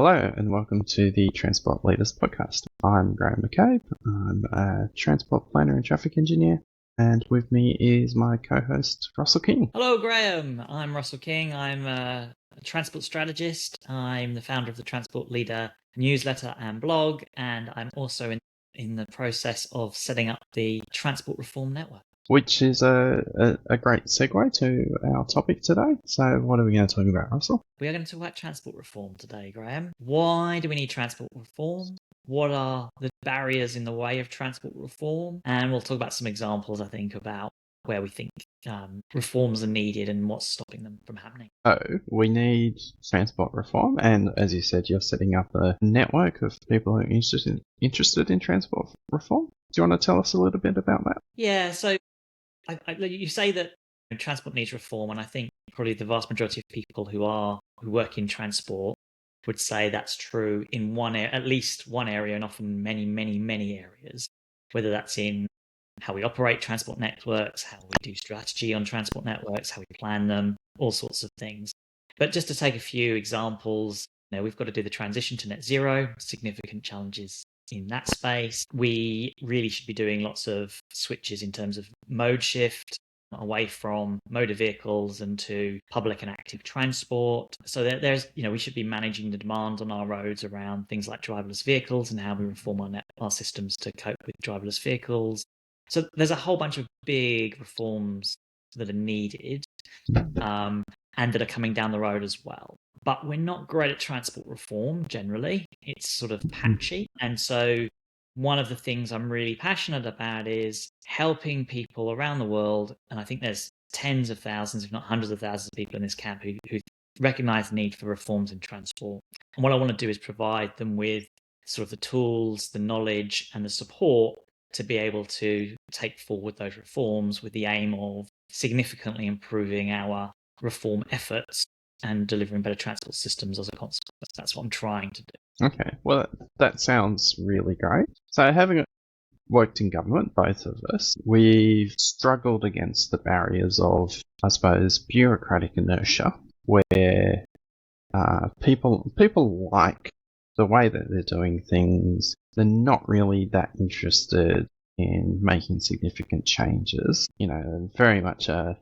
Hello and welcome to the Transport Leaders Podcast. I'm Graham McCabe. I'm a transport planner and traffic engineer, and with me is my co-host Russell King. Hello, Graham. I'm Russell King. I'm a transport strategist. I'm the founder of the Transport Leader newsletter and blog, and I'm also in the process of setting up the Transport Reform Network. Which is a great segue to our topic today. So what are we going to talk about, Russell? We are going to talk about transport reform today, Graham. Why do we need transport reform? What are the barriers in the way of transport reform? And we'll talk about some examples, I think, about where we think reforms are needed and what's stopping them from happening. So we need transport reform, and as you said, you're setting up a network of people who are interested in transport reform. Do you want to tell us a little bit about that? Yeah, so you say that transport needs reform, and I think probably the vast majority of people who work in transport would say that's true in at least one area, and often many areas. Whether that's in how we operate transport networks, how we do strategy on transport networks, how we plan them, all sorts of things. But just to take a few examples, we've got to do the transition to net zero, significant challenges in that space. We really should be doing lots of switches in terms of mode shift away from motor vehicles and to public and active transport. So there's, we should be managing the demand on our roads around things like driverless vehicles and how we reform our systems to cope with driverless vehicles. So there's a whole bunch of big reforms that are needed and that are coming down the road as well. But we're not great at transport reform generally. It's sort of patchy. And so one of the things I'm really passionate about is helping people around the world. And I think there's tens of thousands, if not hundreds of thousands of people in this camp who recognize the need for reforms in transport. And what I want to do is provide them with sort of the tools, the knowledge, and the support to be able to take forward those reforms with the aim of significantly improving our reform efforts and delivering better transport systems as a consequence. That's what I'm trying to do. Okay, well, that sounds really great. So having worked in government, both of us, we've struggled against the barriers of, I suppose, bureaucratic inertia, where people like the way that they're doing things. They're not really that interested in making significant changes. Very much go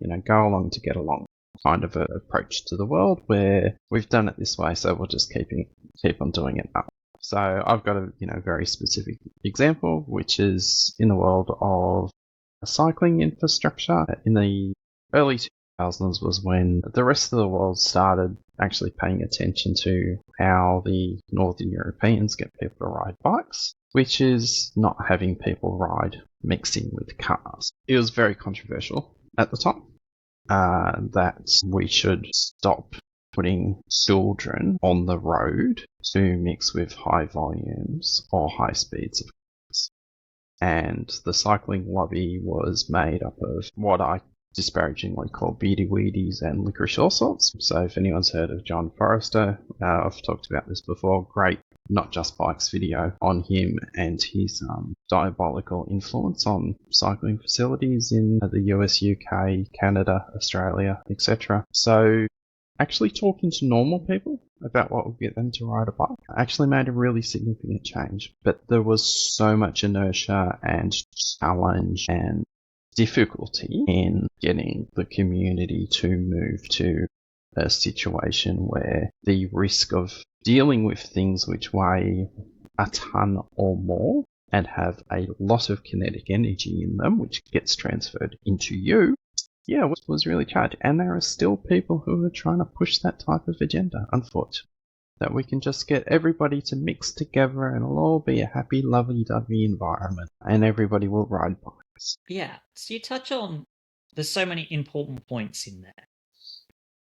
along to get along kind of an approach to the world, where we've done it this way, so we'll just keep on doing it up. So I've got a very specific example, which is in the world of cycling infrastructure. In the early 2000s was when the rest of the world started actually paying attention to how the Northern Europeans get people to ride bikes, which is not having people ride mixing with cars. It was very controversial at the time that we should stop putting children on the road to mix with high volumes or high speeds of cars. And the cycling lobby was made up of what I disparagingly call beady weedies and licorice all sorts. So if anyone's heard of John Forrester, I've talked about this before, great Not Just Bikes video on him and his diabolical influence on cycling facilities in the US, UK, Canada, Australia, etc. So actually talking to normal people about what would get them to ride a bike actually made a really significant change. But there was so much inertia and challenge and difficulty in getting the community to move to a situation where the risk of dealing with things which weigh a ton or more and have a lot of kinetic energy in them, which gets transferred into you, was really charged. And there are still people who are trying to push that type of agenda, unfortunately. That we can just get everybody to mix together and it'll all be a happy, lovey-dovey environment and everybody will ride bikes. Yeah, so you touch on, there's so many important points in there.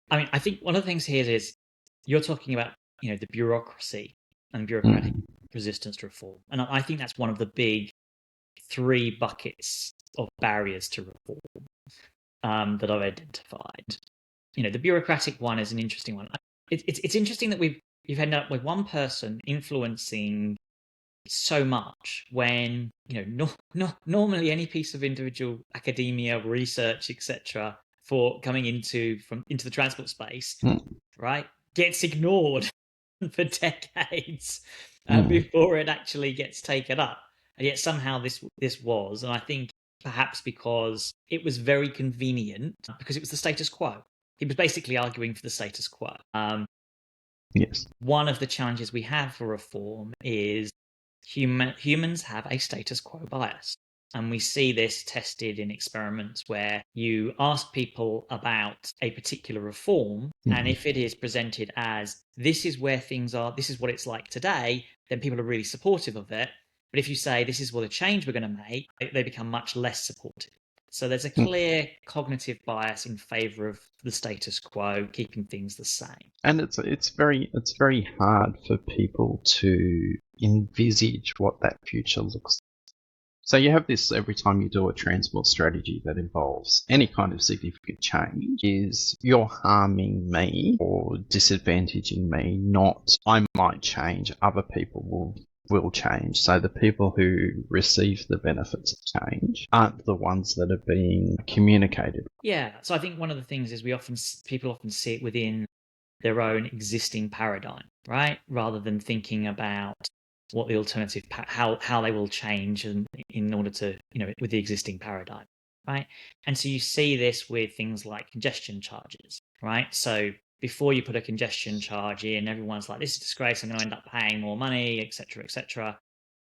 I mean, I think one of the things here is you're talking about, the bureaucracy and bureaucratic resistance to reform. And I think that's one of the big 3 buckets of barriers to reform that I've identified. The bureaucratic one is an interesting one. It's interesting that you've ended up with one person influencing so much when normally any piece of individual academia, research, etc., for coming into the transport space, right, gets ignored for decades Mm. before it actually gets taken up. And yet somehow this was, and I think perhaps because it was very convenient, because it was the status quo. He was basically arguing for the status quo. Yes. One of the challenges we have for reform is humans have a status quo bias. And we see this tested in experiments where you ask people about a particular reform, and Mm. if it is presented as this is where things are, this is what it's like today, then people are really supportive of it. But if you say this is what a change we're going to make, they become much less supportive. So there's a Mm. clear cognitive bias in favor of the status quo, keeping things the same. And it's very hard for people to envisage what that future looks like. So you have this every time you do a transport strategy that involves any kind of significant change is you're harming me or disadvantaging me, not I might change, other people will change. So the people who receive the benefits of change aren't the ones that are being communicated. Yeah, so I think one of the things is people often see it within their own existing paradigm, right? Rather than thinking about what the alternative, how they will change and in order to, with the existing paradigm, right? And so you see this with things like congestion charges, right? So before you put a congestion charge in, everyone's like, this is disgrace, I'm going to end up paying more money, etc., etc.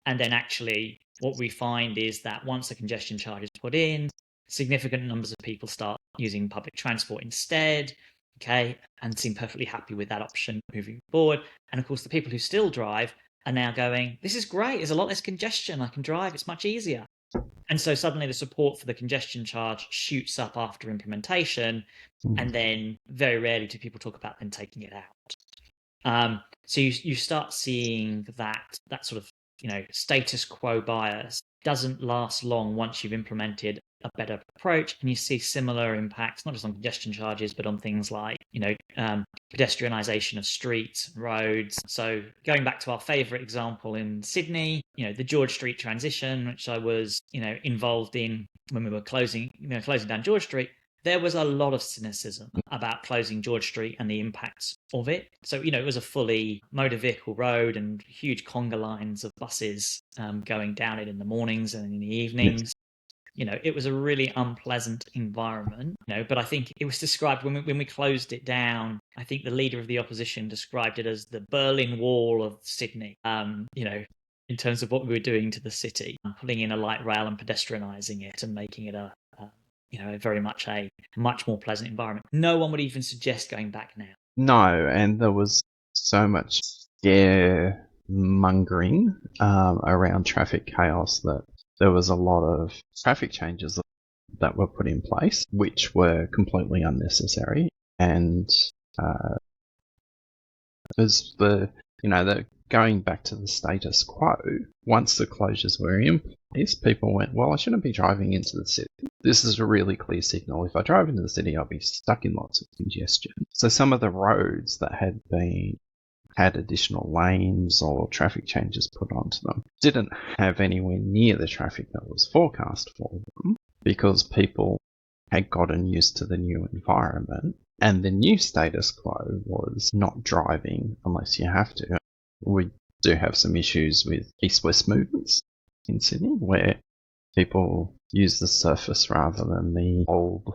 And then actually what we find is that once a congestion charge is put in, significant numbers of people start using public transport instead, okay, and seem perfectly happy with that option moving forward. And of course, the people who still drive are now going, this is great, there's a lot less congestion, I can drive, it's much easier. And so suddenly the support for the congestion charge shoots up after implementation, and then very rarely do people talk about then taking it out. So you start seeing that sort of status quo bias doesn't last long once you've implemented a better approach, and you see similar impacts not just on congestion charges but on things like pedestrianisation of streets and roads. So going back to our favourite example in Sydney, the George Street transition, which I was involved in when we were closing down George Street. There was a lot of cynicism about closing George Street and the impacts of it. So, it was a fully motor vehicle road and huge conga lines of buses going down it in the mornings and in the evenings. It was a really unpleasant environment, but I think it was described when we closed it down. I think the leader of the opposition described it as the Berlin Wall of Sydney, in terms of what we were doing to the city, putting in a light rail and pedestrianising it and making it very much a much more pleasant environment. No one would even suggest going back now. No, and there was so much scaremongering around traffic chaos that there was a lot of traffic changes that were put in place, which were completely unnecessary. And as the going back to the status quo, once the closures were in place, people went, well, I shouldn't be driving into the city. This is a really clear signal. If I drive into the city, I'll be stuck in lots of congestion. So some of the roads that had additional lanes or traffic changes put onto them didn't have anywhere near the traffic that was forecast for them because people had gotten used to the new environment. And the new status quo was not driving unless you have to. We do have some issues with east-west movements in Sydney where people use the surface rather than the old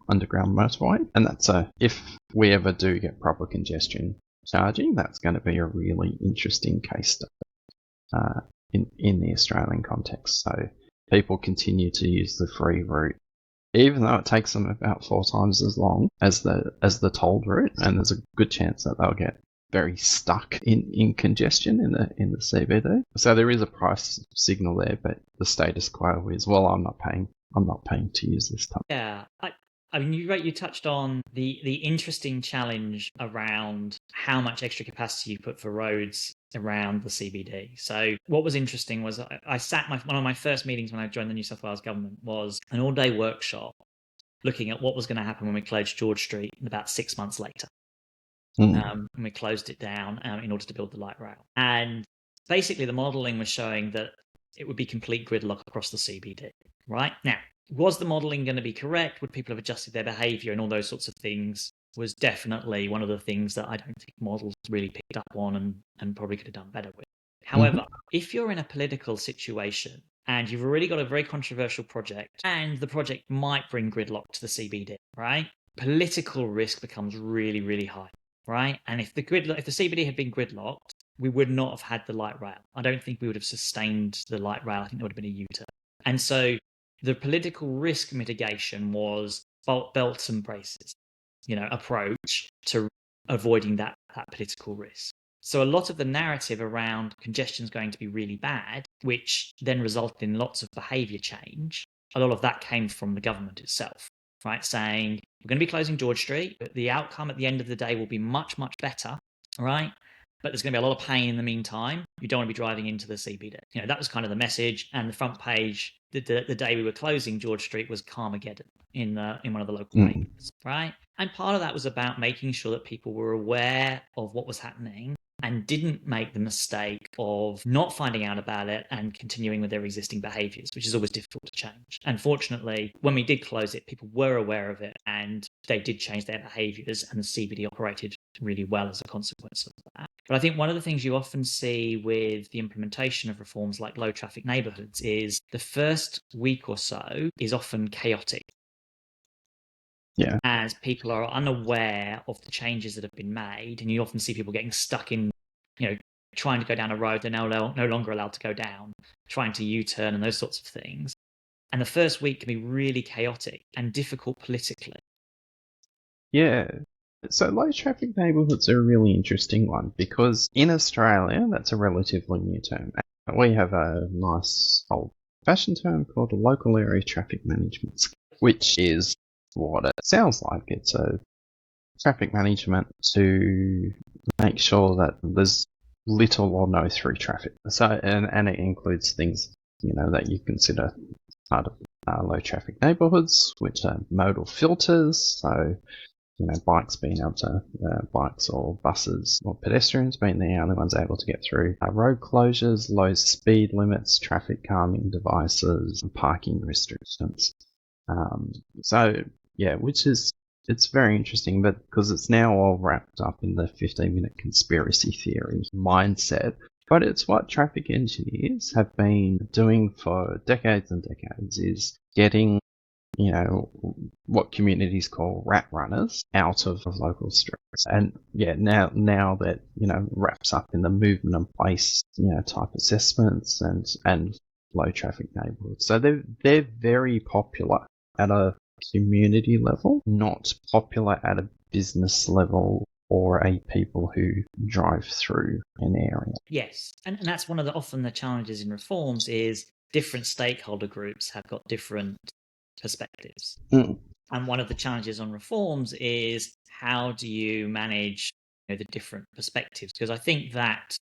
underground motorway. And that's if we ever do get proper congestion charging, that's going to be a really interesting case study in the Australian context. So people continue to use the free route, even though it takes them about 4 times as long as the tolled route, and there's a good chance that they'll get very stuck in congestion in the CBD. So there is a price signal there, but the status quo is, well, I'm not paying to use this tunnel. Yeah, I mean, you touched on the interesting challenge around how much extra capacity you put for roads around the CBD. So what was interesting was I sat one of my first meetings when I joined the New South Wales government was an all-day workshop looking at what was going to happen when we closed George Street about 6 months later. And we closed it down in order to build the light rail. And basically the modelling was showing that it would be complete gridlock across the CBD, right? Now, was the modelling going to be correct? Would people have adjusted their behaviour and all those sorts of things? was definitely one of the things that I don't think models really picked up on and probably could have done better with. However, if you're in a political situation and you've already got a very controversial project and the project might bring gridlock to the CBD, right? Political risk becomes really, really high, right? And if the CBD had been gridlocked, we would not have had the light rail. I don't think we would have sustained the light rail. I think there would have been a U-turn. And so the political risk mitigation was belts and braces, approach to avoiding that political risk. So a lot of the narrative around congestion is going to be really bad, which then resulted in lots of behavior change, a lot of that came from the government itself, right? Saying, we're going to be closing George Street, but the outcome at the end of the day will be much, much better, right? But there's going to be a lot of pain in the meantime. You don't want to be driving into the CBD. That was kind of the message. And the front page, the day we were closing George Street was Carmageddon in one of the local papers, right? And part of that was about making sure that people were aware of what was happening and didn't make the mistake of not finding out about it and continuing with their existing behaviors, which is always difficult to change. And fortunately, when we did close it, people were aware of it and they did change their behaviors, and the CBD operated really well as a consequence of that. But I think one of the things you often see with the implementation of reforms like low traffic neighborhoods is the first week or so is often chaotic. Yeah. As people are unaware of the changes that have been made, and you often see people getting stuck in, trying to go down a road they're no longer allowed to go down, trying to U-turn and those sorts of things. And the first week can be really chaotic and difficult politically. Yeah. So low traffic neighbourhoods are a really interesting one because in Australia, that's a relatively new term. We have a nice old-fashioned term called a local area traffic management scheme, which is what it sounds like. It's a traffic management to make sure that there's little or no through traffic. So, and it includes things, that you consider part of low traffic neighbourhoods, which are modal filters. So, bikes being able to, bikes or buses or pedestrians being the only ones able to get through. Road closures, low speed limits, traffic calming devices, and parking restrictions. It's very interesting, but because it's now all wrapped up in the 15-minute conspiracy theory mindset. But it's what traffic engineers have been doing for decades and decades, is getting what communities call rat runners out of local streets. And now that, wraps up in the movement and place, type assessments and low traffic neighborhoods. So they're very popular at a community level, not popular at a business level or a people who drive through an area. Yes. And that's one of often the challenges in reforms is different stakeholder groups have got different perspectives. And one of the challenges on reforms is how do you manage the different perspectives? Because I think that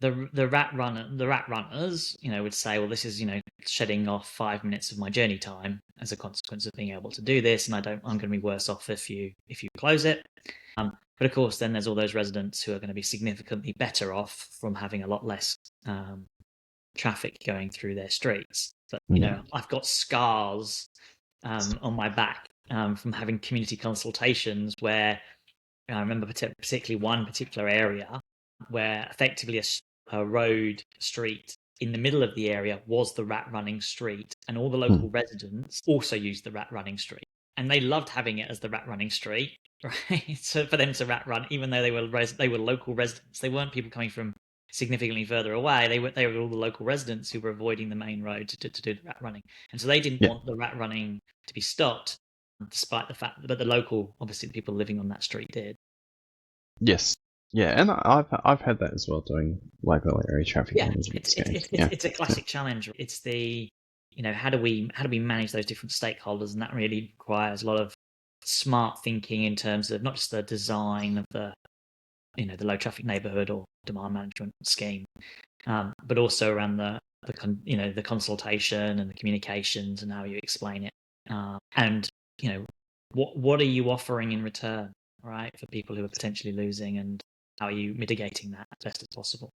the rat runners would say, well, this is shedding off 5 minutes of my journey time as a consequence of being able to do this, and I'm going to be worse off if you close it. But of course, then there's all those residents who are going to be significantly better off from having a lot less traffic going through their streets. But I've got scars on my back from having community consultations where I remember particularly one particular area where effectively a road street in the middle of the area was the rat running street, and all the local residents also used the rat running street, and they loved having it as the rat running street, right? So for them to rat run, even though they were local residents, they weren't people coming from significantly further away. They were all the local residents who were avoiding the main road to do the rat running, and so they didn't want the rat running to be stopped, despite the fact that the local, obviously the people living on that street did. Yes. Yeah, and I've had that as well, doing local area traffic management schemes. It's a classic challenge. It's the how do we manage those different stakeholders, and that really requires a lot of smart thinking in terms of not just the design of the the low traffic neighborhood or demand management scheme, but also around the consultation and the communications and how you explain it, and what are you offering in return, right, for people who are potentially losing, and how are you mitigating that as best as possible.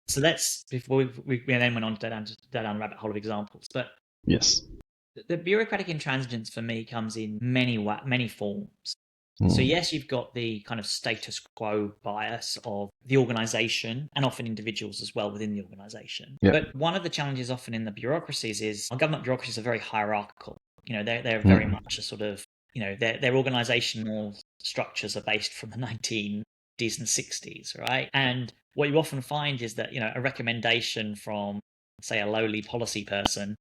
So that's before we then went on to down the rabbit hole of examples. But yes, the bureaucratic intransigence for me comes in many forms. So yes, you've got the kind of status quo bias of the organization and often individuals as well within the organization. Yep. But one of the challenges often in the bureaucracies is our government bureaucracies are very hierarchical. They're very much a sort of, their organizational structures are based from the 1950s and 60s, right? And what you often find is that, a recommendation from, say, a lowly policy person,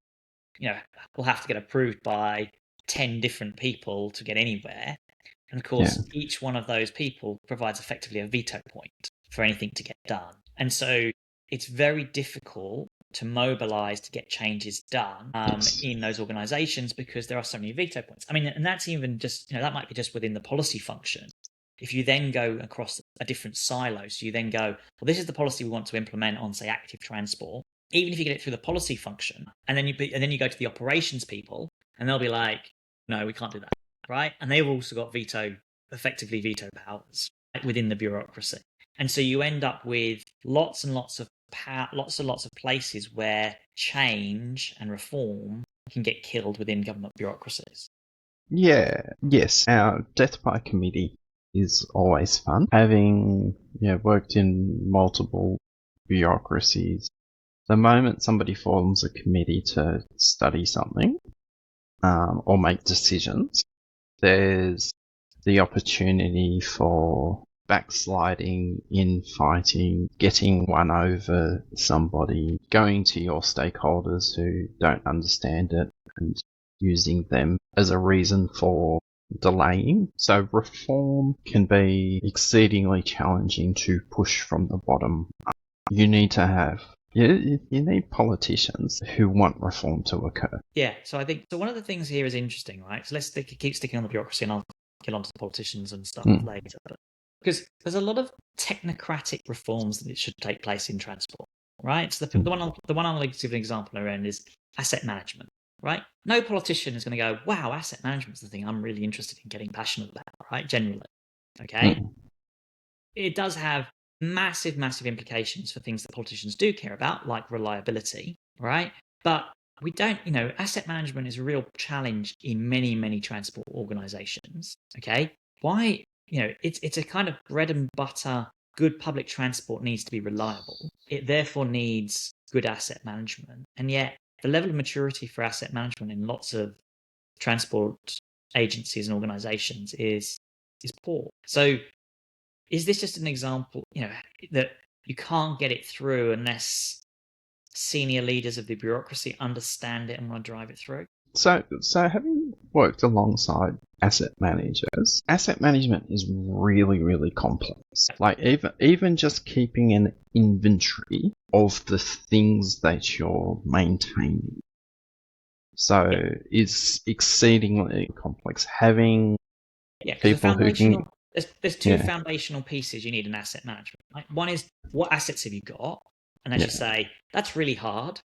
will have to get approved by 10 different people to get anywhere. And of course, each one of those people provides effectively a veto point for anything to get done. And so it's very difficult to mobilize to get changes done in those organizations because there are so many veto points. I mean, and that's even just, that might be just within the policy function. If you then go across a different silo, so you then go, well, this is the policy we want to implement on, say, active transport. Even if you get it through the policy function, and then you go to the operations people, and they'll be like, no, we can't do that. Right, and they've also got veto powers within the bureaucracy, and so you end up with lots and lots of places where change and reform can get killed within government bureaucracies. Yes, our death by committee is always fun. Having worked in multiple bureaucracies, the moment somebody forms a committee to study something or make decisions, there's the opportunity for backsliding, infighting, getting one over somebody, going to your stakeholders who don't understand it and using them as a reason for delaying. So reform can be exceedingly challenging to push from the bottom up. You need to have you need politicians who want reform to occur. Yeah, so I think one of the things here is interesting, right? So let's keep sticking on the bureaucracy, and I'll get onto the politicians and stuff later. But because there's a lot of technocratic reforms that should take place in transport, right? So the one I'll give an example around is asset management, right? No politician is going to go, wow, asset management is the thing I'm really interested in getting passionate about, right? Generally, okay. It does have massive implications for things that politicians do care about, like reliability, right? But we don't, asset management is a real challenge in many transport organizations, okay? Why? It's a kind of bread and butter. Good public transport needs to be reliable. It therefore needs good asset management. And yet the level of maturity for asset management in lots of transport agencies and organizations is poor. So is this just an example, that you can't get it through unless senior leaders of the bureaucracy understand it and want to drive it through? So having worked alongside asset managers, asset management is really complex. Like even just keeping an inventory of the things that you're maintaining. So it's exceedingly complex. Having people who can... There's two foundational pieces you need in asset management. Right? One is, what assets have you got? And as you say, that's really hard.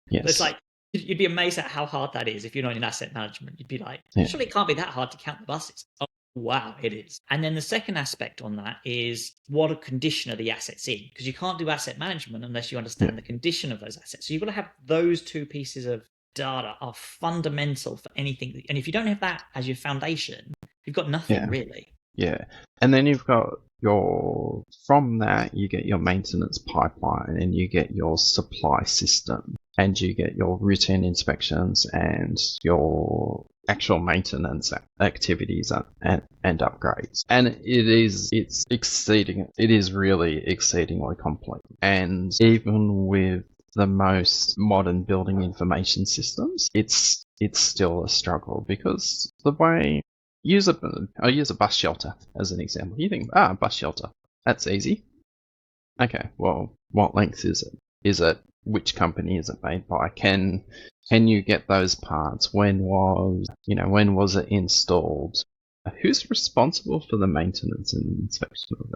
Yes. It's like, you'd be amazed at how hard that is if you're not in asset management. You'd be like, surely it can't be that hard to count the buses. Oh, wow, it is. And then the second aspect on that is, what a condition are the assets in? Because you can't do asset management unless you understand the condition of those assets. So you've got to have those two pieces of data are fundamental for anything. And if you don't have that as your foundation, you've got nothing really. Yeah. And then you've got from that, you get your maintenance pipeline and you get your supply system and you get your routine inspections and your actual maintenance activities and upgrades. And it is really exceedingly complex. And even with the most modern building information systems, it's still a struggle because the way... I'll use a bus shelter as an example. You think, bus shelter, that's easy. Okay, well, what length is it? Is it, which company is it made by? Can you get those parts? When was it installed? Who's responsible for the maintenance and inspection of it?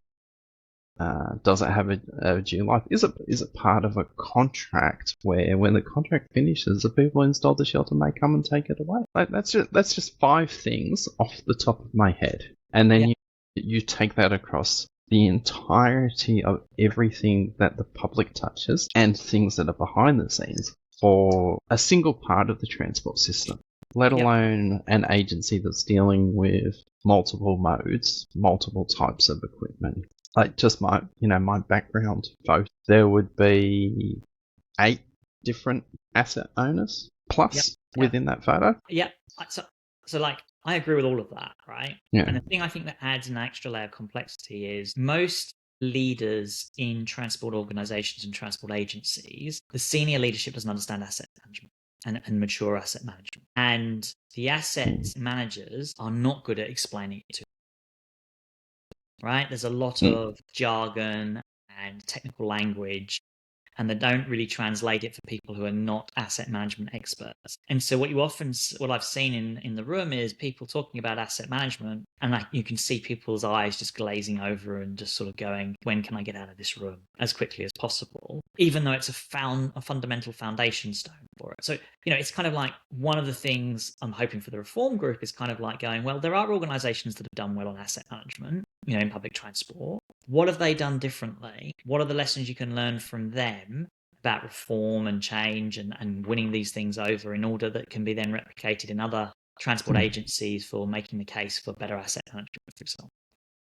Does it have a due life? Is it part of a contract where, when the contract finishes, the people who installed the shelter may come and take it away? Like, that's just 5 things off the top of my head, and then you take that across the entirety of everything that the public touches and things that are behind the scenes for a single part of the transport system. let Yep. alone an agency that's dealing with multiple modes, multiple types of equipment. Like just my background vote, there would be 8 different asset owners Yep. plus Yep. within that photo. Yeah. So like, I agree with all of that, right? Yeah. And the thing I think that adds an extra layer of complexity is most leaders in transport organizations and transport agencies, the senior leadership doesn't understand asset management and mature asset management. And the asset managers are not good at explaining it to them, right? There's a lot of jargon and technical language, and they don't really translate it for people who are not asset management experts. And so what I've seen in the room is people talking about asset management, and like you can see people's eyes just glazing over and just sort of going, when can I get out of this room as quickly as possible? Even though it's a fundamental foundation stone for it. So, it's kind of like one of the things I'm hoping for the reform group is kind of like going, well, there are organizations that have done well on asset management, in public transport. What have they done differently? What are the lessons you can learn from them about reform and change and winning these things over in order that can be then replicated in other transport agencies for making the case for better asset management, for example?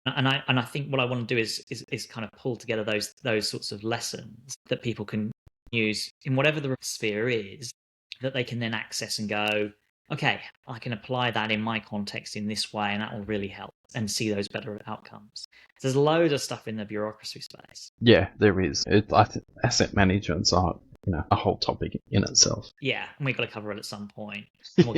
And I think what I want to do is kind of pull together those sorts of lessons that people can use in whatever the sphere is, that they can then access and go, okay, I can apply that in my context in this way, and that will really help and see those better outcomes. There's loads of stuff in the bureaucracy space. Yeah, there is. I think asset management's a whole topic in itself. Yeah, and we've got to cover it at some point. We'll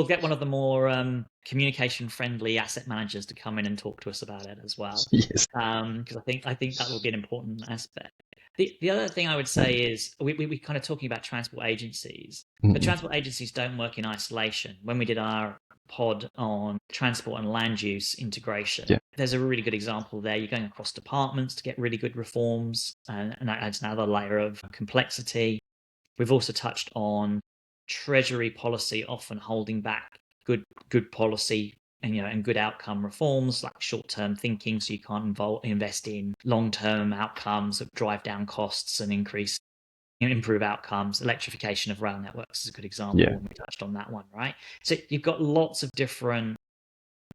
get one of the more communication-friendly asset managers to come in and talk to us about it as well. Yes. Because I think that will be an important aspect. The other thing I would say is we kind of talking about transport agencies, but transport agencies don't work in isolation. When we did our pod on transport and land use integration, there's a really good example there. You're going across departments to get really good reforms, and that adds another layer of complexity. We've also touched on Treasury policy often holding back good policy and good outcome reforms, like short-term thinking, so you can't invest in long-term outcomes that drive down costs and improve outcomes. Electrification of rail networks is a good example. Yeah. And we touched on that one, right? So you've got lots of different,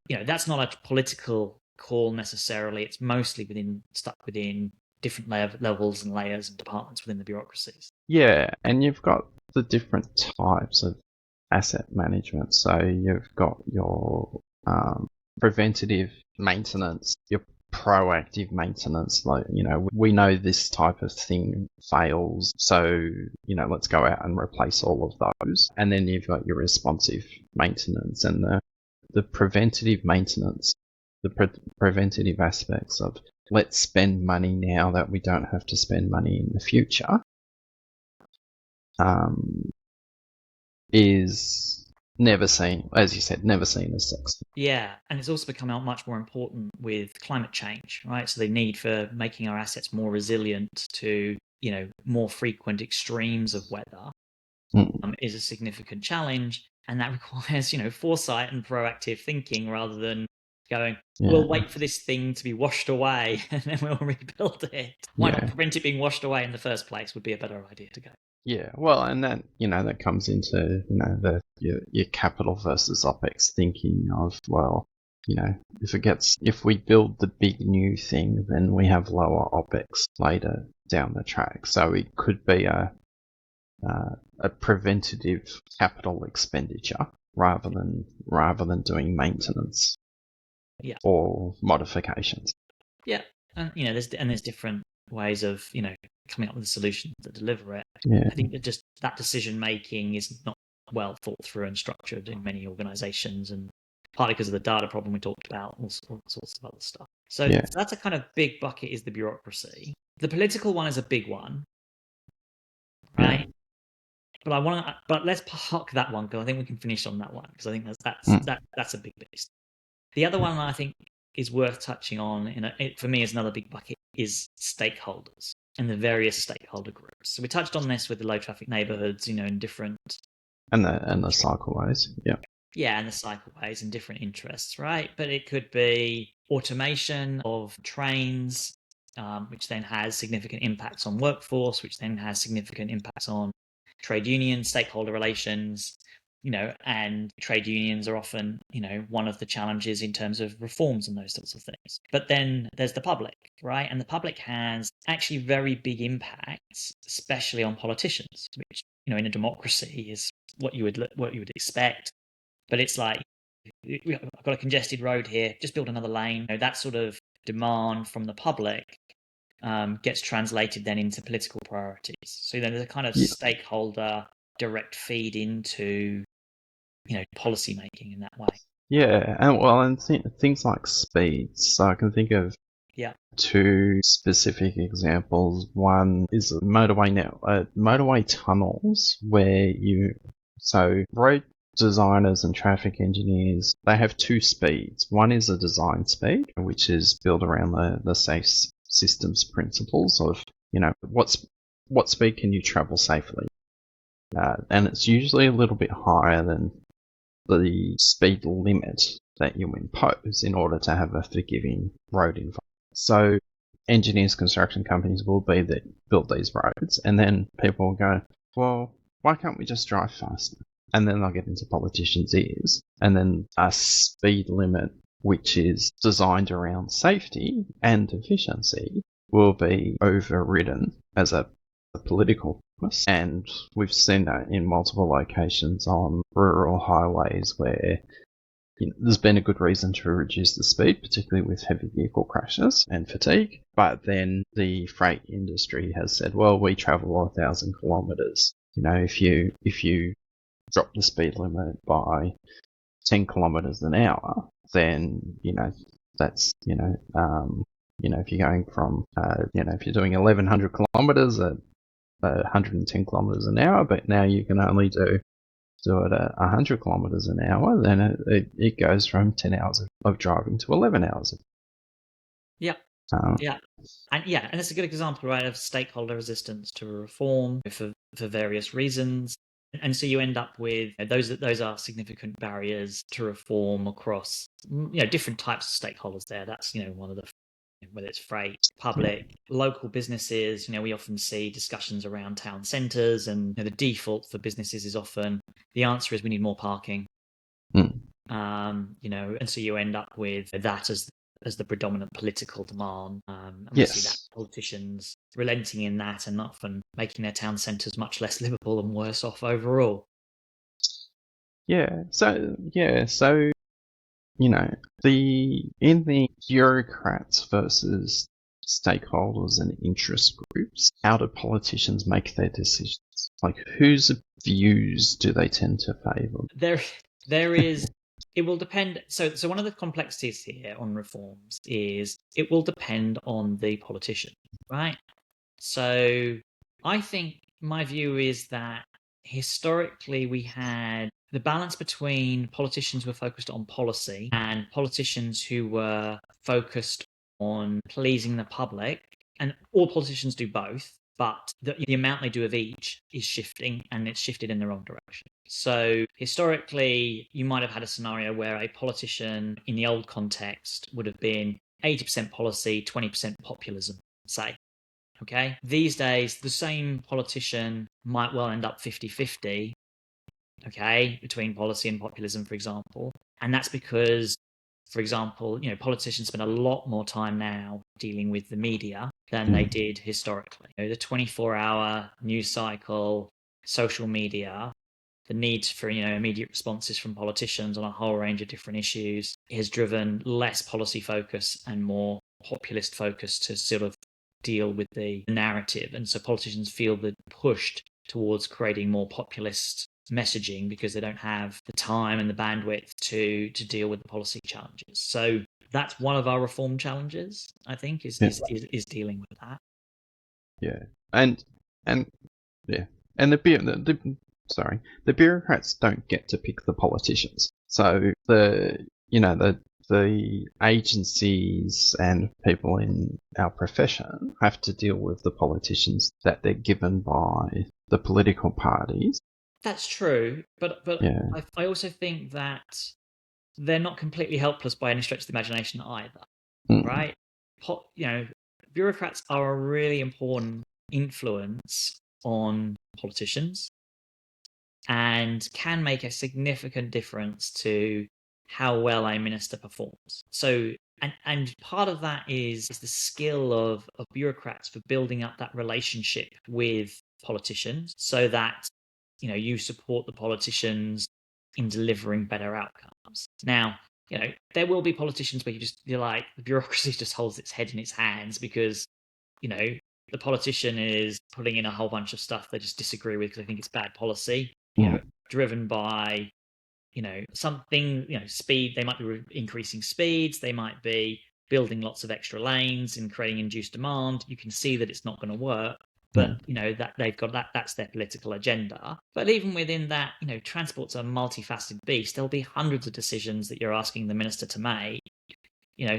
that's not a political call necessarily. It's mostly stuck within different levels and layers and departments within the bureaucracies. Yeah, and you've got the different types of asset management. So you've got your preventative maintenance, your proactive maintenance. Like, we know this type of thing fails, so, let's go out and replace all of those. And then you've got your responsive maintenance and the preventative maintenance, the preventative aspects of let's spend money now that we don't have to spend money in the future. Is never seen, as you said, never seen as sexy. Yeah, and it's also become much more important with climate change, right? So the need for making our assets more resilient to, more frequent extremes of weather is a significant challenge, and that requires, foresight and proactive thinking rather than going, we'll wait for this thing to be washed away and then we'll rebuild it. Why not prevent it being washed away in the first place would be a better idea to go. Yeah, well, and that that comes into your capital versus OPEX thinking of, well, if we build the big new thing, then we have lower OPEX later down the track. So it could be a preventative capital expenditure rather than doing maintenance or modifications. Yeah, and there's different ways of coming up with a solution to deliver it. Yeah. I think that just that decision making is not well thought through and structured in many organizations, and partly because of the data problem we talked about, all sorts of other stuff. So that's a kind of big bucket, is the bureaucracy. The political one is a big one, right? But let's park that one because I think we can finish on that one because I think that's a big beast. The other one I think is worth touching on, for me, is another big bucket, is stakeholders and the various stakeholder groups. So we touched on this with the low traffic neighborhoods, in different and the cycleways, and the cycleways and different interests, right? But it could be automation of trains, which then has significant impacts on workforce, which then has significant impacts on trade union stakeholder relations. and trade unions are often, one of the challenges in terms of reforms and those sorts of things. But then there's the public, right? And the public has actually very big impacts, especially on politicians, which, in a democracy is what you would expect. But it's like, I've got a congested road here, just build another lane. That sort of demand from the public gets translated then into political priorities. So then there's a kind of stakeholder direct feed into policy making in that way. Yeah, and things like speed. So I can think of two specific examples. One is motorway tunnels, where road designers and traffic engineers, they have two speeds. One is a design speed, which is built around the safe systems principles of, what speed can you travel safely? And it's usually a little bit higher than the speed limit that you impose in order to have a forgiving road environment. So engineers, construction companies will be that build these roads, and then people will go, well, why can't we just drive faster? And then they'll get into politicians' ears, and then a speed limit which is designed around safety and efficiency will be overridden as a political promise. And we've seen that in multiple locations on rural highways where there's been a good reason to reduce the speed, particularly with heavy vehicle crashes and fatigue. But then the freight industry has said, well, we travel 1,000 kilometres. If you drop the speed limit by 10 kilometres an hour, then, that's, if you're going from, if you're doing 1,100 kilometres at 110 kilometres an hour, but now you can only do it at 100 kilometres an hour, then it goes from 10 hours of driving to 11 hours. Yeah. And it's a good example, right, of stakeholder resistance to reform for various reasons. And so you end up with those are significant barriers to reform across different types of stakeholders there. That's one of the, whether it's freight, public, local businesses. We often see discussions around town centres, and the default for businesses is often the answer is we need more parking. And so you end up with that as the predominant political demand. And we see that politicians relenting in that and often making their town centres much less livable and worse off overall. So in the bureaucrats versus stakeholders and interest groups, how do politicians make their decisions? Like, whose views do they tend to favour? There is. It will depend. So one of the complexities here on reforms is it will depend on the politician, right? So I think my view is that historically we had the balance between politicians who were focused on policy and politicians who were focused on pleasing the public. And all politicians do both, but the amount they do of each is shifting, and it's shifted in the wrong direction. So historically, you might have had a scenario where a politician in the old context would have been 80% policy, 20% populism, say. Okay. These days, the same politician might well end up 50-50, okay, between policy and populism, for example. And that's because, for example, politicians spend a lot more time now dealing with the media than they did historically. The 24-hour news cycle, social media, the need for immediate responses from politicians on a whole range of different issues has driven less policy focus and more populist focus to sort of deal with the narrative. And so politicians feel pushed towards creating more populist messaging because they don't have the time and the bandwidth to deal with the policy challenges. So that's one of our reform challenges, I think, is dealing with that. And the bureaucrats don't get to pick the politicians. So the agencies and people in our profession have to deal with the politicians that they're given by the political parties. That's true, but I also think that they're not completely helpless by any stretch of the imagination either, right? Bureaucrats are a really important influence on politicians, and can make a significant difference to how well a minister performs. So, and part of that is the skill of bureaucrats for building up that relationship with politicians, so that you support the politicians in delivering better outcomes. Now, there will be politicians where you're like, the bureaucracy just holds its head in its hands because the politician is putting in a whole bunch of stuff they just disagree with because they think it's bad policy, driven by something, speed. They might be increasing speeds, they might be building lots of extra lanes and creating induced demand. You can see that it's not going to work, but that they've got that's their political agenda. But even within that, transport's a multifaceted beast. There'll be hundreds of decisions that you're asking the minister to make.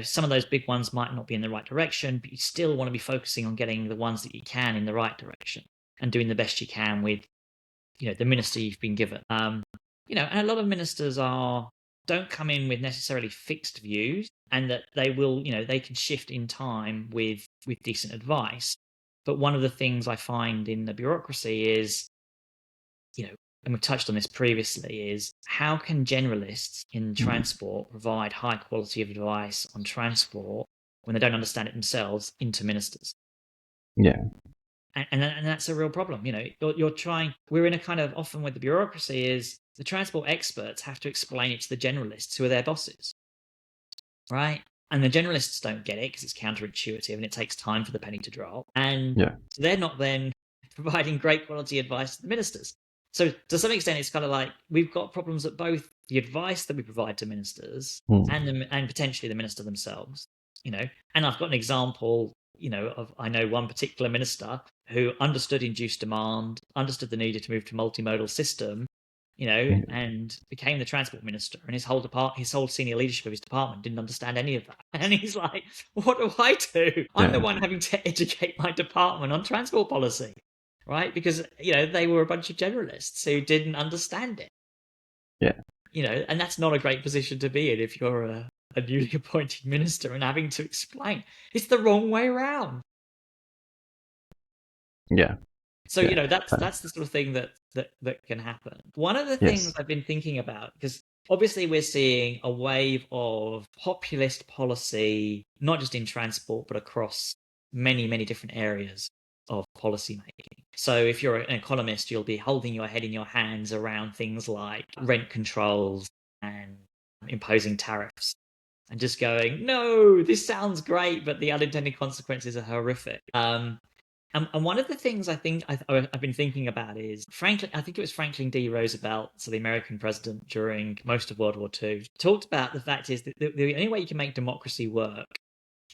Some of those big ones might not be in the right direction, but you still want to be focusing on getting the ones that you can in the right direction and doing the best you can with the minister you've been given. And a lot of ministers don't come in with necessarily fixed views, and that they will, they can shift in time with decent advice. But one of the things I find in the bureaucracy is, and we've touched on this previously, is how can generalists in transport provide high quality of advice on transport when they don't understand it themselves into ministers? Yeah. And that's a real problem. You're trying. We're in a kind of, often with the bureaucracy is the transport experts have to explain it to the generalists who are their bosses, right? And the generalists don't get it because it's counterintuitive and it takes time for the penny to drop. And so they're not then providing great quality advice to the ministers. So to some extent, it's kind of like we've got problems at both the advice that we provide to ministers and potentially the minister themselves. And I've got an example. I know one particular minister who understood induced demand, understood the need to move to multimodal system, and became the transport minister. And his whole senior leadership of his department didn't understand any of that. And he's like, "What do I do? I'm the one having to educate my department on transport policy." Right? Because, they were a bunch of generalists who didn't understand it. Yeah. And that's not a great position to be in if you're a newly appointed minister and having to explain. It's the wrong way around. Yeah. So, that's the sort of thing that can happen. One of the things I've been thinking about, because obviously we're seeing a wave of populist policy, not just in transport, but across many, many different areas of policy making. So if you're an economist, you'll be holding your head in your hands around things like rent controls and imposing tariffs and just going, no, this sounds great, but the unintended consequences are horrific. And one of the things I think I've been thinking about is I think it was Franklin D. Roosevelt, so the American president during most of World War II, talked about the fact is that the only way you can make democracy work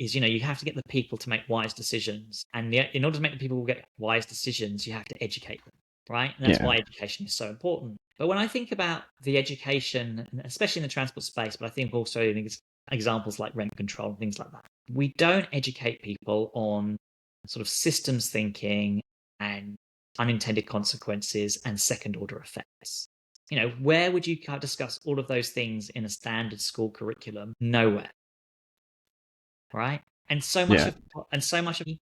is, you have to get the people to make wise decisions. And in order to make the people get wise decisions, you have to educate them, right? And that's why education is so important. But when I think about the education, especially in the transport space, but I think also in examples like rent control and things like that, we don't educate people on sort of systems thinking and unintended consequences and second order effects. Where would you discuss all of those things in a standard school curriculum? Nowhere. Right? And so much of it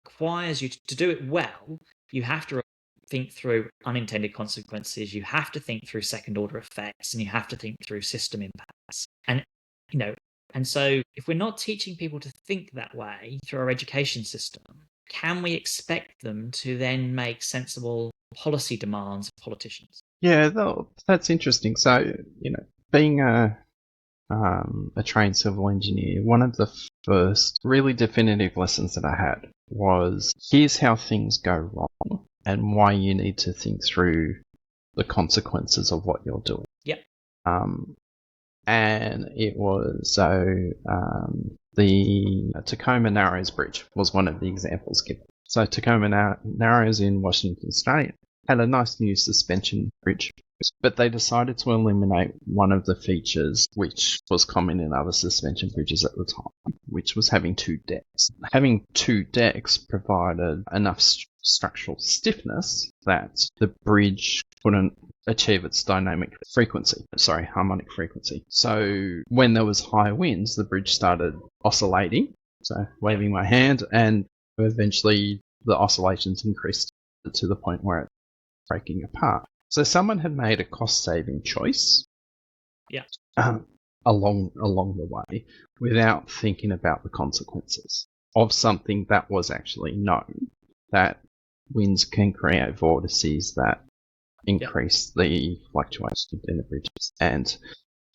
requires you to do it well. You have to think through unintended consequences. You have to think through second order effects, and you have to think through system impacts. And so if we're not teaching people to think that way through our education system, can we expect them to then make sensible policy demands of politicians? Yeah, that's interesting. So, being a trained civil engineer, one of the first really definitive lessons that I had was, here's how things go wrong and why you need to think through the consequences of what you're doing. Yep. And it was the Tacoma Narrows Bridge was one of the examples given. So Tacoma Narrows in Washington State had a nice new suspension bridge, but they decided to eliminate one of the features which was common in other suspension bridges at the time, which was having two decks. Having two decks provided enough structural stiffness that the bridge couldn't achieve its harmonic frequency. So when there was high winds, the bridge started oscillating, so waving my hand, and eventually the oscillations increased to the point where it breaking apart. So someone had made a cost-saving choice along the way without thinking about the consequences of something that was actually known, that winds can create vortices that increase the fluctuation in the bridges. And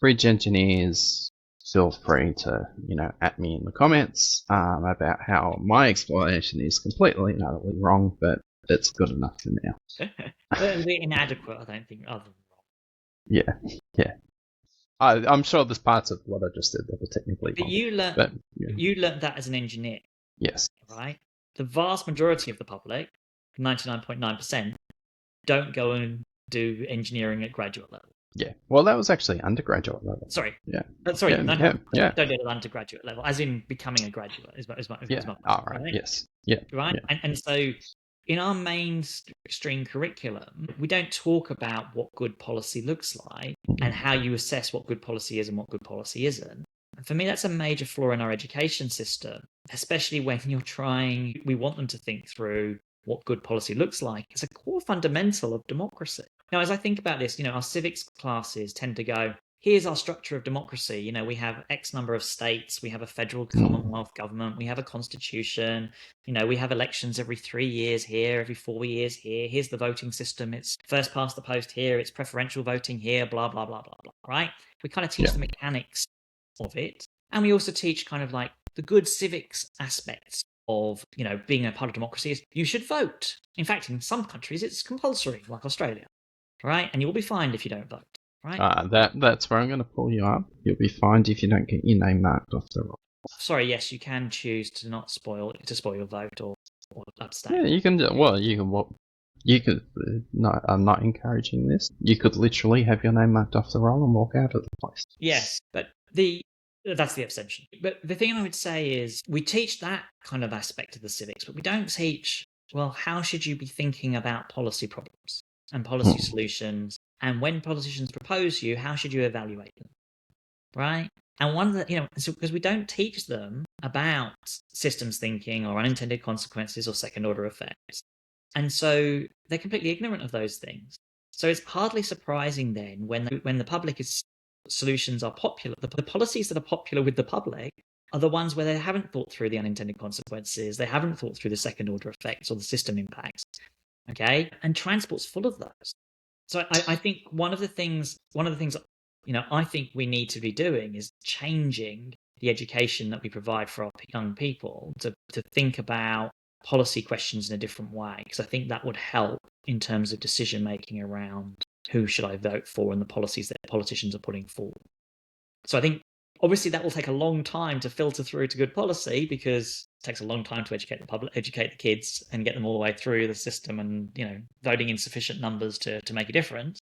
bridge engineers, feel free to, at me in the comments about how my explanation is completely and utterly wrong, but it's good enough for now. But inadequate, I don't think, other than wrong. Yeah. I'm sure there's parts of what I just said that are technically wrong. But you learned that as an engineer. Yes. Right? The vast majority of the public, 99.9%, don't go and do engineering at graduate level. Yeah. Well, that was actually undergraduate level. Sorry. Yeah. Don't do it at undergraduate level, as in becoming a graduate. Is my point, right. Yes. Yeah. Right. Yeah. And so, in our mainstream curriculum, we don't talk about what good policy looks like and how you assess what good policy is and what good policy isn't. And for me, that's a major flaw in our education system, especially when we want them to think through what good policy looks like. It's a core fundamental of democracy. Now, as I think about this, our civics classes tend to go, here's our structure of democracy. We have X number of states. We have a federal Commonwealth government. We have a constitution. We have elections every 3 years here, every 4 years here. Here's the voting system. It's first past the post here. It's preferential voting here, blah, blah, blah, blah, blah, right? We kind of teach the mechanics of it. And we also teach kind of like the good civics aspects of, being a part of democracy is you should vote. In fact, in some countries, it's compulsory, like Australia, right? And you will be fined if you don't vote. Right. That's where I'm going to pull you up. You'll be fined if you don't get your name marked off the roll. Sorry, yes, you can choose to not spoil your vote or abstain. Yeah, you can. Well, you could. No, I'm not encouraging this. You could literally have your name marked off the roll and walk out of the place. Yes, but that's the abstention. But the thing I would say is we teach that kind of aspect of the civics, but we don't teach, well, how should you be thinking about policy problems and policy solutions? And when politicians propose you, how should you evaluate them? Right? And one of the, because we don't teach them about systems thinking or unintended consequences or second order effects. And so they're completely ignorant of those things. So it's hardly surprising then when the public solutions are popular, the policies that are popular with the public are the ones where they haven't thought through the unintended consequences. They haven't thought through the second order effects or the system impacts. Okay? And transport's full of those. So I think one of the things I think we need to be doing is changing the education that we provide for our young people to think about policy questions in a different way, because I think that would help in terms of decision making around who should I vote for and the policies that politicians are putting forward. So I think obviously that will take a long time to filter through to good policy, because it takes a long time to educate the public, educate the kids and get them all the way through the system and, voting in sufficient numbers to make a difference.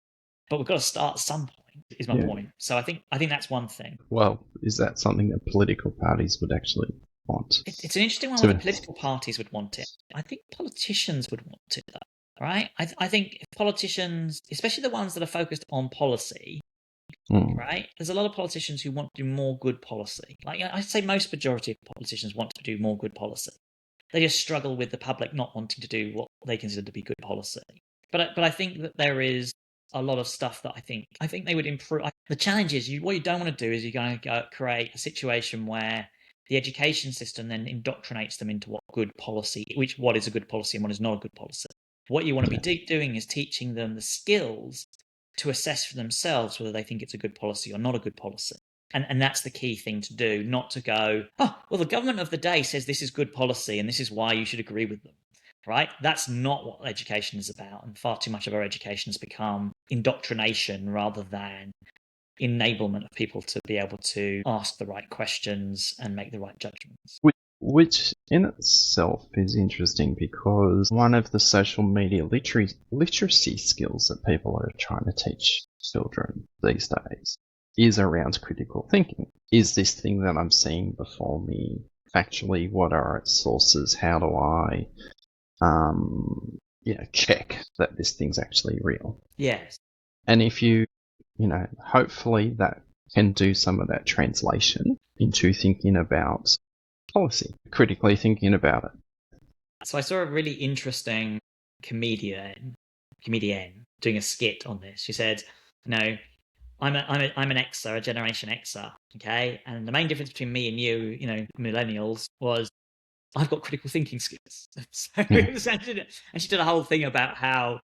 But we've got to start at some point, is my point. So I think that's one thing. Well, is that something that political parties would actually want? It's an interesting one whether political parties would want it. I think politicians would want it, though, right? I think politicians, especially the ones that are focused on policy, right? There's a lot of politicians who want to do more good policy. Like I'd say most majority of politicians want to do more good policy. They just struggle with the public not wanting to do what they consider to be good policy. But I think that there is a lot of stuff that I think they would improve. The challenge is what you don't want to do is you're going to create a situation where the education system then indoctrinates them into what is a good policy and what is not a good policy. What you want to be doing is teaching them the skills to assess for themselves whether they think it's a good policy or not a good policy. And that's the key thing to do, not to go, the government of the day says this is good policy and this is why you should agree with them, right? That's not what education is about. And far too much of our education has become indoctrination rather than enablement of people to be able to ask the right questions and make the right judgments. Which in itself is interesting, because one of the social media literacy skills that people are trying to teach children these days is around critical thinking. Is this thing that I'm seeing before me factually? What are its sources? How do I check that this thing's actually real? Yes. And if you hopefully that can do some of that translation into thinking about policy, critically thinking about it. So I saw a really interesting comedian comedian doing a skit on this. She said, "No, I'm an Xer, a Generation Xer, okay? And the main difference between me and you, millennials, was I've got critical thinking skills." So and she did a whole thing about how,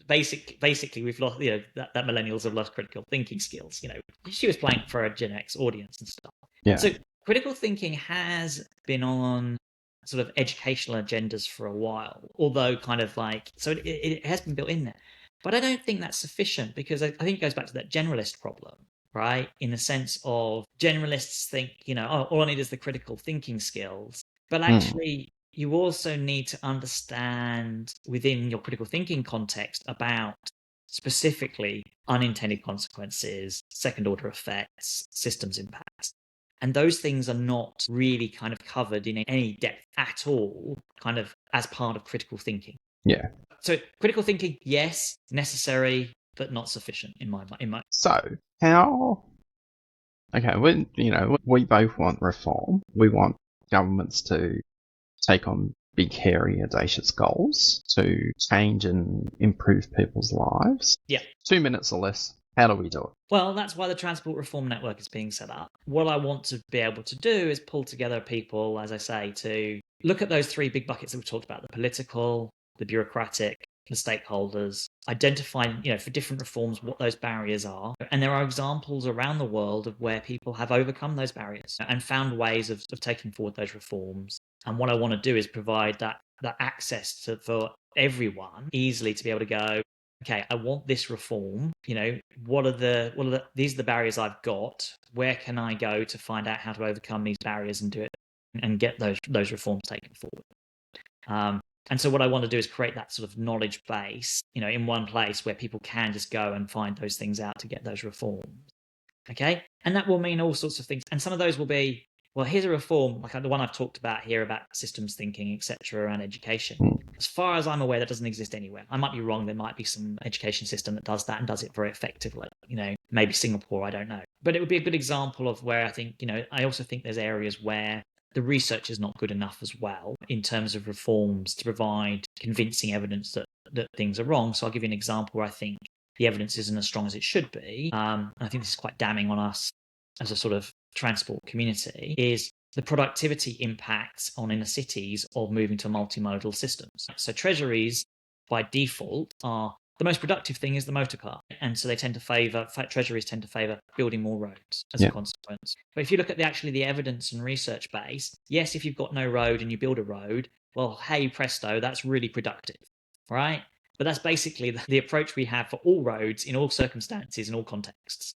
basically we've lost, that millennials have lost critical thinking skills. She was playing for a Gen X audience and stuff. Yeah. So critical thinking has been on sort of educational agendas for a while, although kind of like, so it has been built in there. But I don't think that's sufficient, because I think it goes back to that generalist problem, right? In the sense of generalists think, all I need is the critical thinking skills. But actually, you also need to understand within your critical thinking context about specifically unintended consequences, second order effects, systems impacts. And those things are not really kind of covered in any depth at all, kind of as part of critical thinking. Yeah. So critical thinking, yes, necessary, but not sufficient in my. So how? Okay, we both want reform. We want governments to take on big, hairy, audacious goals to change and improve people's lives. Yeah. 2 minutes or less. How do we do it? Well, that's why the Transport Reform Network is being set up. What I want to be able to do is pull together people, as I say, to look at those three big buckets that we've talked about: the political, the bureaucratic, the stakeholders, identify, for different reforms what those barriers are. And there are examples around the world of where people have overcome those barriers and found ways of taking forward those reforms. And what I want to do is provide that access for everyone easily to be able to go, okay, I want this reform. These are the barriers I've got. Where can I go to find out how to overcome these barriers and do it and get those reforms taken forward? And so what I want to do is create that sort of knowledge base, in one place where people can just go and find those things out to get those reforms. Okay. And that will mean all sorts of things. And some of those will be, well, here's a reform, like the one I've talked about here about systems thinking, etc., around education. As far as I'm aware, that doesn't exist anywhere. I might be wrong. There might be some education system that does that and does it very effectively. Maybe Singapore, I don't know. But it would be a good example of where I think, I also think there's areas where the research is not good enough as well in terms of reforms to provide convincing evidence that things are wrong. So I'll give you an example where I think the evidence isn't as strong as it should be. And I think this is quite damning on us as a sort of transport community, is the productivity impacts on inner cities of moving to multimodal systems. So treasuries, by default, are the most productive thing is the motor car. And so treasuries tend to favour building more roads as a consequence. But if you look at the evidence and research base, yes, if you've got no road and you build a road, well, hey presto, that's really productive, right? But that's basically the approach we have for all roads in all circumstances, in all contexts.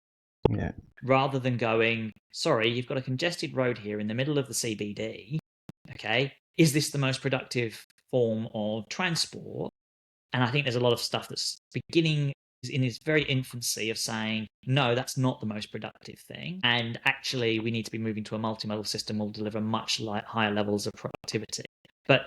Yeah. Rather than going, sorry, you've got a congested road here in the middle of the CBD. Okay, is this the most productive form of transport? And I think there's a lot of stuff that's beginning in its very infancy of saying, no, that's not the most productive thing. And actually, we need to be moving to a multimodal system will deliver much higher levels of productivity. But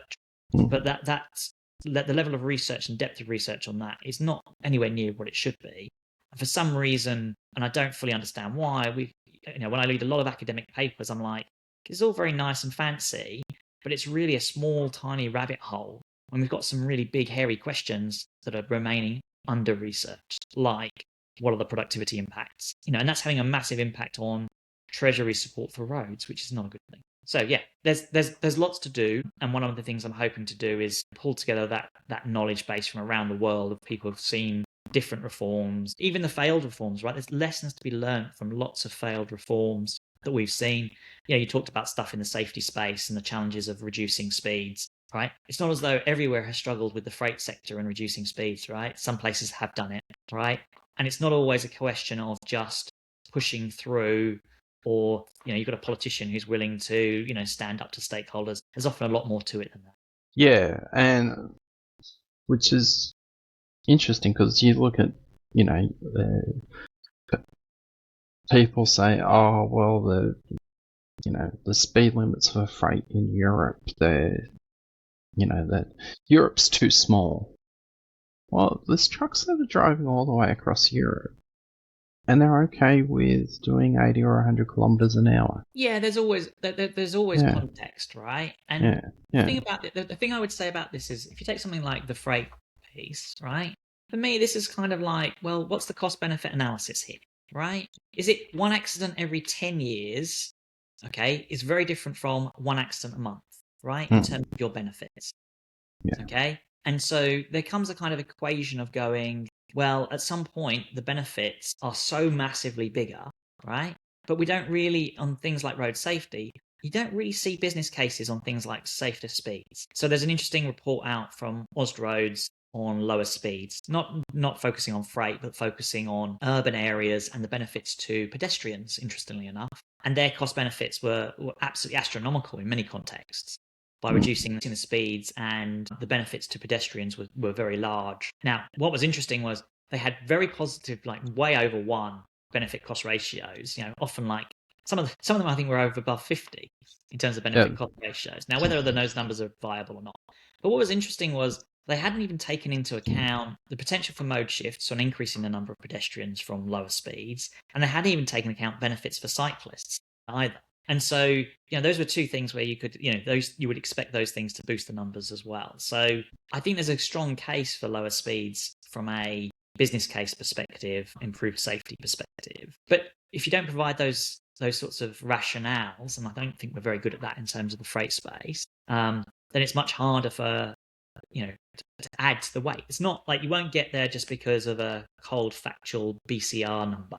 that's the level of research and depth of research on that is not anywhere near what it should be. For some reason, and I don't fully understand why, when I read a lot of academic papers, I'm like, it's all very nice and fancy, but it's really a small, tiny rabbit hole. And we've got some really big, hairy questions that are remaining under-researched, like what are the productivity impacts? And that's having a massive impact on treasury support for roads, which is not a good thing. So yeah, there's lots to do, and one of the things I'm hoping to do is pull together that knowledge base from around the world of people who've seen different reforms, even the failed reforms, right? There's lessons to be learned from lots of failed reforms that we've seen. You talked about stuff in the safety space and the challenges of reducing speeds, right? It's not as though everywhere has struggled with the freight sector and reducing speeds, right? Some places have done it, right? And it's not always a question of just pushing through, or you've got a politician who's willing to stand up to stakeholders. There's often a lot more to it than that. Yeah, and which is interesting because you look at people say, oh well, the speed limits for freight in Europe, that Europe's too small. Well, there's trucks that are driving all the way across Europe, and they're okay with doing 80 or 100 kilometers an hour. Yeah, there's always context, right? And the thing I would say about this is, if you take something like the freight piece, right? For me, this is kind of like, well, what's the cost benefit analysis here, right? Is it one accident every 10 years? Okay, is very different from one accident a month, right? In terms of your benefits. Yeah. Okay. And so there comes a kind of equation of going, well, at some point, the benefits are so massively bigger, right? But we don't really, on things like road safety, you don't really see business cases on things like safer speeds. So there's an interesting report out from Roads on lower speeds, not focusing on freight, but focusing on urban areas and the benefits to pedestrians, interestingly enough. And their cost benefits were absolutely astronomical in many contexts by reducing the speeds, and the benefits to pedestrians were very large. Now, what was interesting was they had very positive, like way over one benefit cost ratios, often like some of them I think were over above 50 in terms of benefit cost ratios. Now, whether those numbers are viable or not. But what was interesting was they hadn't even taken into account the potential for mode shifts, so an increase in the number of pedestrians from lower speeds, and they hadn't even taken account benefits for cyclists either. And so, those were two things where you could, you would expect those things to boost the numbers as well. So I think there's a strong case for lower speeds from a business case perspective, improved safety perspective. But if you don't provide those sorts of rationales, and I don't think we're very good at that in terms of the freight space, then it's much harder for, to add to the weight. It's not like you won't get there just because of a cold factual BCR number.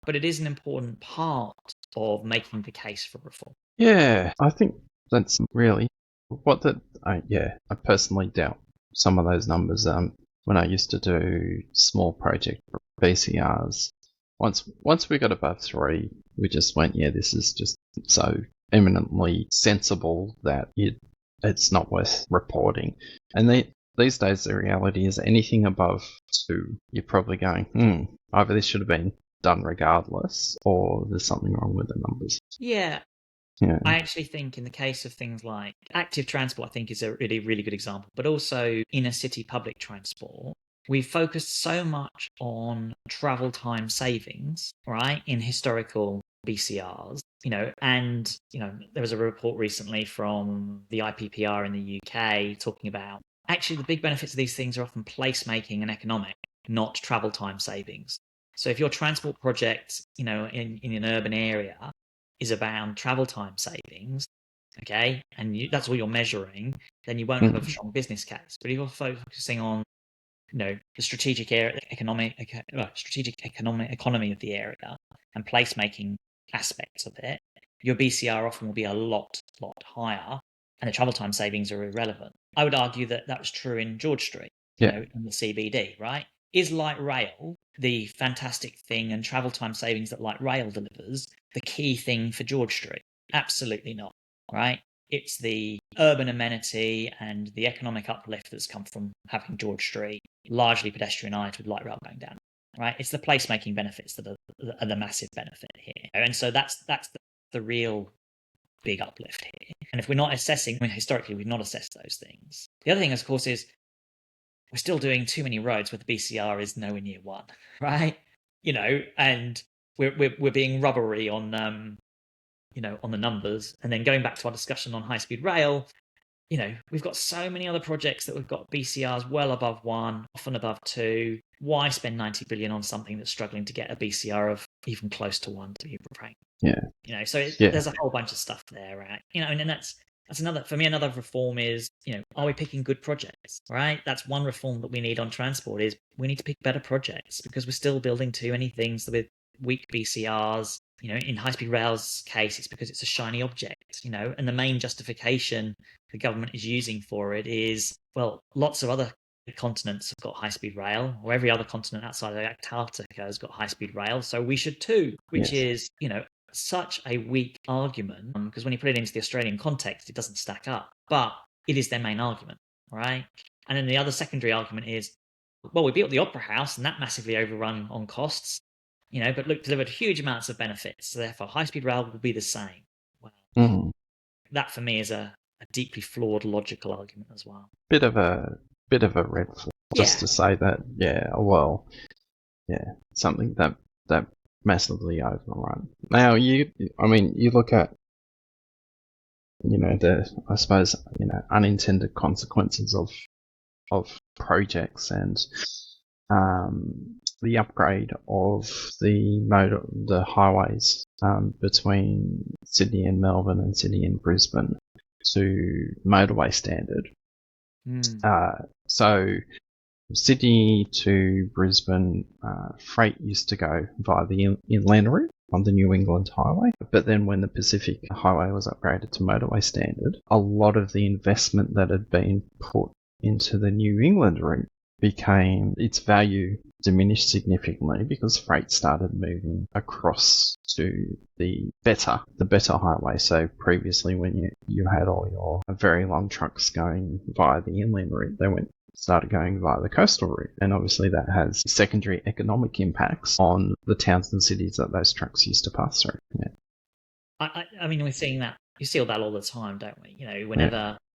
But it is an important part of making the case for reform. Yeah, I think that's really I personally doubt some of those numbers. When I used to do small project BCRs, once we got above 3, we just went, this is just so eminently sensible that it's not worth reporting. And these days, the reality is anything above 2, you're probably going, either this should have been done regardless, or there's something wrong with the numbers. Yeah. I actually think in the case of things like active transport, I think is a really, really good example, but also inner city public transport, we've focused so much on travel time savings, right, in historical BCRs, and, there was a report recently from the IPPR in the UK talking about actually the big benefits of these things are often placemaking and economic, not travel time savings. So if your transport project, in an urban area is about travel time savings, okay, and that's all you're measuring, then you won't have a strong business case. But if you're focusing on, the strategic economy of the area and placemaking aspects of it, your BCR often will be a lot higher, and the travel time savings are irrelevant. I would argue that was true in George Street, in the CBD, right? Is light rail the fantastic thing and travel time savings that light rail delivers the key thing for George Street? Absolutely not, right? It's the urban amenity and the economic uplift that's come from having George Street largely pedestrianised with light rail going down, right? It's the placemaking benefits that are the massive benefit here. And so that's the real big uplift here. And if we're not assessing, historically, we've not assessed those things. The other thing, of course, is we're still doing too many roads where the BCR is nowhere near 1, right? And we're being rubbery on on the numbers. And then going back to our discussion on high-speed rail, we've got so many other projects that we've got BCRs well above 1, often above 2. Why spend 90 billion on something that's struggling to get a BCR of even close to 1 to be frank? Yeah. So there's a whole bunch of stuff there, right? And that's another, for me, another reform is, are we picking good projects, right? That's one reform that we need on transport is we need to pick better projects because we're still building too many things with weak BCRs. In high-speed rail's case, it's because it's a shiny object, and the main justification the government is using for it is, well, lots of other continents have got high-speed rail, or every other continent outside of Antarctica has got high-speed rail, so we should too, which is, such a weak argument, because when you put it into the Australian context, it doesn't stack up, but it is their main argument, right? And then the other secondary argument is, well, we built the Opera House and that massively overrun on costs, but look, delivered huge amounts of benefits, so therefore high-speed rail will be the same. Well, that for me is a deeply flawed logical argument as well. Bit of a red flag, just to say that, something that massively overrun. Now you look at the unintended consequences of of projects and the upgrade of the highways between Sydney and Melbourne and Sydney and Brisbane to motorway standard. So Sydney to Brisbane, freight used to go via the inland route on the New England Highway. But then when the Pacific Highway was upgraded to motorway standard, a lot of the investment that had been put into the New England route became, its value diminished significantly because freight started moving across to the better highway. So previously when you had all your very long trucks going via the inland route, they started going via the coastal route, and obviously that has secondary economic impacts on the towns and cities that those trucks used to pass through. I mean, we're seeing that. You see all that all the time, don't we?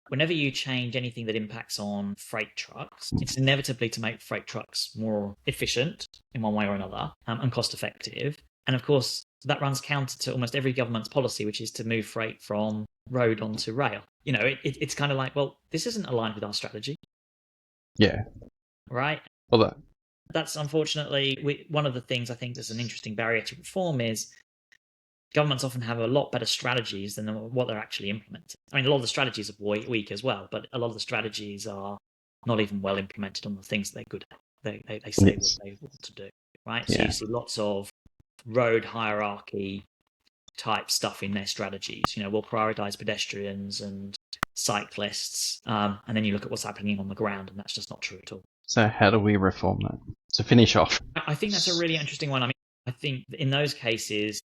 Whenever you change anything that impacts on freight trucks, it's inevitably to make freight trucks more efficient in one way or another, and cost effective. And of course, that runs counter to almost every government's policy, which is to move freight from road onto rail. It's kind of like, well, this isn't aligned with our strategy. Yeah. Right? Well, that's unfortunately one of the things I think there's an interesting barrier to reform is governments often have a lot better strategies than what they're actually implementing. I mean, a lot of the strategies are weak as well, but a lot of the strategies are not even well implemented on the things they're good at. They say what they want to do, right? So you see lots of road hierarchy type stuff in their strategies. We'll prioritize pedestrians and cyclists, and then you look at what's happening on the ground, and that's just not true at all. So how do we reform that? To finish off, I think that's a really interesting one. I mean, I think in those cases,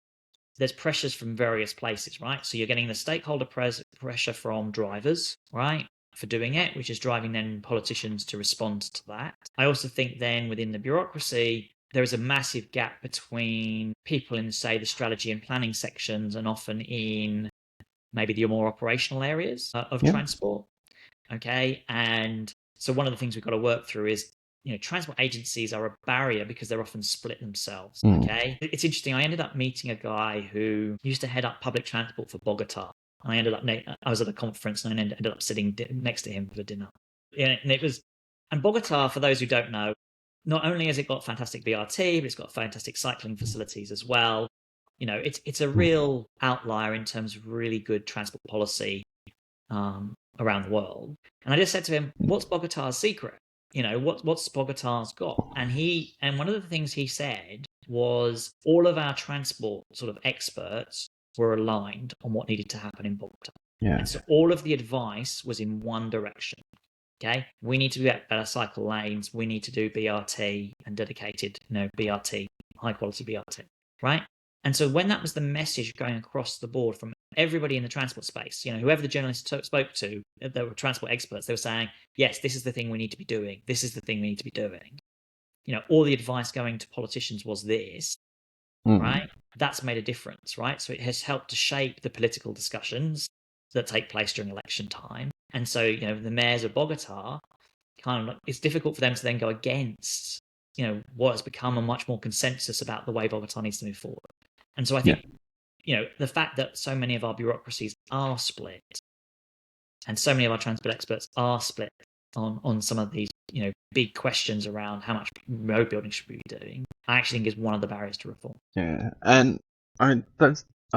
there's pressures from various places, right? So you're getting the stakeholder pressure from drivers, right, for doing it, which is driving then politicians to respond to that. I also think then within the bureaucracy, there is a massive gap between people in, say, the strategy and planning sections and often in maybe the more operational areas of transport. Okay. And so one of the things we've got to work through is, transport agencies are a barrier because they're often split themselves. Okay. It's interesting. I ended up meeting a guy who used to head up public transport for Bogota. I was at a conference and I ended up sitting next to him for dinner. And Bogota, for those who don't know, not only has it got fantastic BRT, but it's got fantastic cycling facilities as well. It's a real outlier in terms of really good transport policy around the world. And I just said to him, what's Bogota's secret? What's Bogota's got? And one of the things he said was all of our transport sort of experts were aligned on what needed to happen in Bogota. Yeah. And so all of the advice was in one direction. Okay, we need to do better cycle lanes. We need to do BRT and dedicated, BRT, high quality BRT, right? And so when that was the message going across the board from everybody in the transport space, whoever the journalists spoke to, there were transport experts, they were saying, yes, this is the thing we need to be doing. This is the thing we need to be doing. All the advice going to politicians was this, right? That's made a difference, right? So it has helped to shape the political discussions that take place during election time. And so, the mayors of Bogota, it's difficult for them to then go against, what has become a much more consensus about the way Bogota needs to move forward. And so I think, the fact that so many of our bureaucracies are split and so many of our transport experts are split on some of these, big questions around how much road building should we be doing, I actually think is one of the barriers to reform. Yeah. And I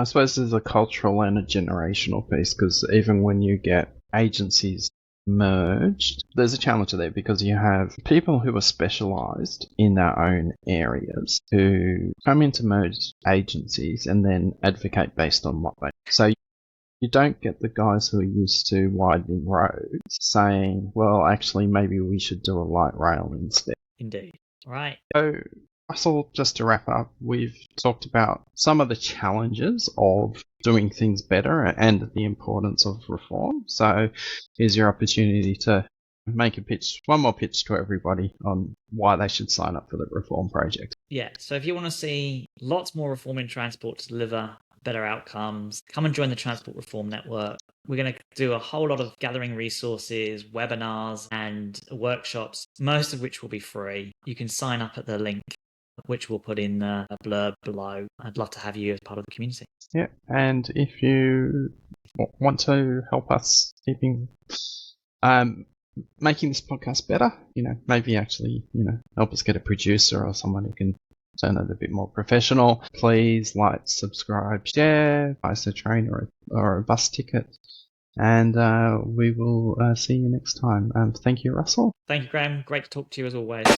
suppose there's a cultural and a generational piece, because even when you get agencies merged, there's a challenge there because you have people who are specialised in their own areas who come into merged agencies and then advocate based on what they. So you don't get the guys who are used to widening roads saying, well, actually, maybe we should do a light rail instead. Indeed. Right. So, Russell, just to wrap up, we've talked about some of the challenges of doing things better and the importance of reform. So here's your opportunity to make a pitch, one more pitch to everybody on why they should sign up for the reform project. Yeah, so if you want to see lots more reform in transport to deliver better outcomes, come and join the Transport Reform Network. We're going to do a whole lot of gathering resources, webinars and workshops, most of which will be free. You can sign up at the link, which we'll put in the blurb below. I'd love to have you as part of the community. Yeah, and if you want to help us keeping making this podcast better. Maybe actually, help us get a producer or someone who can turn it a bit more professional. Please like, subscribe, share, buy us a train or a bus ticket. And we will see you next time. Thank you, Russell. Thank you, Graham. Great to talk to you as always.